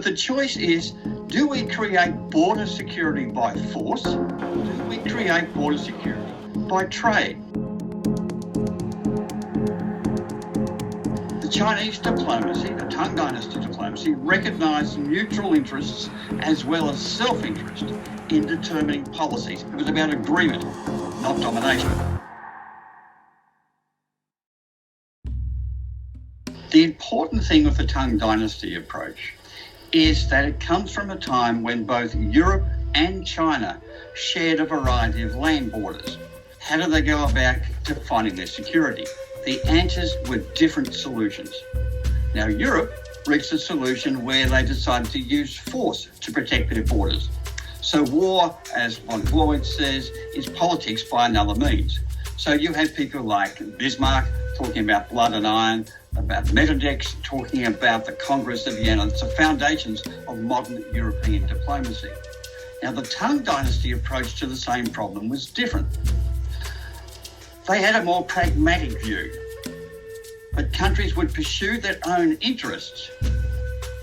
The choice is, do we create border security by force, or do we create border security by trade? The Chinese diplomacy, the Tang Dynasty diplomacy, recognised neutral interests as well as self-interest in determining policies. It was about agreement, not domination. The important thing with the Tang Dynasty approach is that it comes from a time when both Europe and China shared a variety of land borders. How do they go about defining their security? The answers were different solutions. Now, Europe reached a solution where they decided to use force to protect their borders. So war, as von Clausewitz says, is politics by another means. So you had people like Bismarck talking about blood and iron, about Metternich talking about the Congress of Vienna. It's the foundations of modern European diplomacy. Now, the Tang Dynasty approach to the same problem was different. They had a more pragmatic view, but countries would pursue their own interests,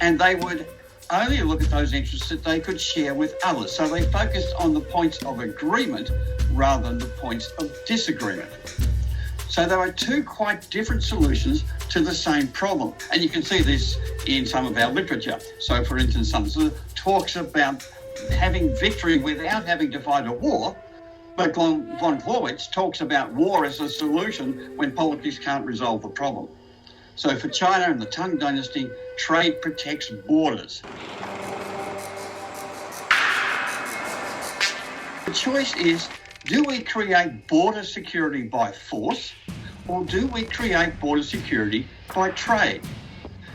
and they would only look at those interests that they could share with others. So they focused on the points of agreement rather than the points of disagreement. So there are two quite different solutions to the same problem. And you can see this in some of our literature. So, for instance, some talks about having victory without having to fight a war, but von Clausewitz talks about war as a solution when politics can't resolve the problem. So for China and the Tang Dynasty, trade protects borders. The choice is, do we create border security by force, or do we create border security by trade?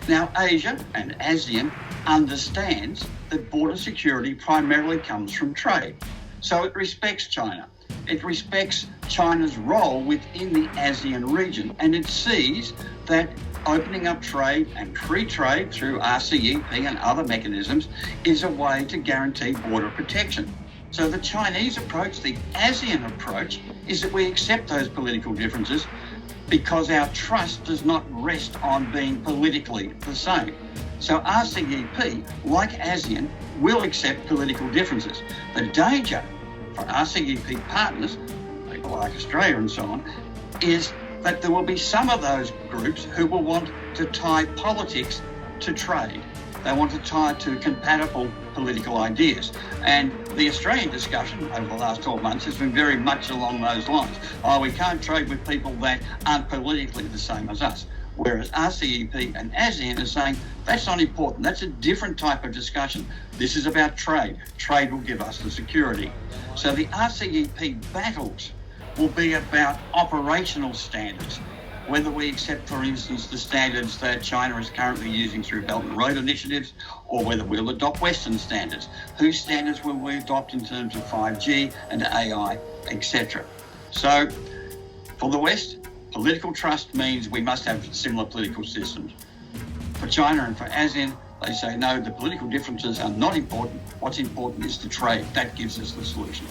Now, Asia and ASEAN understands that border security primarily comes from trade. So it respects China. It respects China's role within the ASEAN region, and it sees that opening up trade and free trade through RCEP and other mechanisms is a way to guarantee border protection. So the Chinese approach, the ASEAN approach, is that we accept those political differences because our trust does not rest on being politically the same. So RCEP, like ASEAN, will accept political differences. The danger for RCEP partners, people like Australia and so on, is that there will be some of those groups who will want to tie politics to trade. They want to tie it to compatible political ideas. And the Australian discussion over the last 12 months has been very much along those lines. Oh, we can't trade with people that aren't politically the same as us. Whereas RCEP and ASEAN are saying, that's not important. That's a different type of discussion. This is about trade. Trade will give us the security. So the RCEP battles will be about operational standards. Whether we accept, for instance, the standards that China is currently using through Belt and Road initiatives, or whether we'll adopt Western standards. Whose standards will we adopt in terms of 5G and AI, etc. So, for the West, political trust means we must have similar political systems. For China and for ASEAN, they say, no, the political differences are not important. What's important is the trade. That gives us the solution.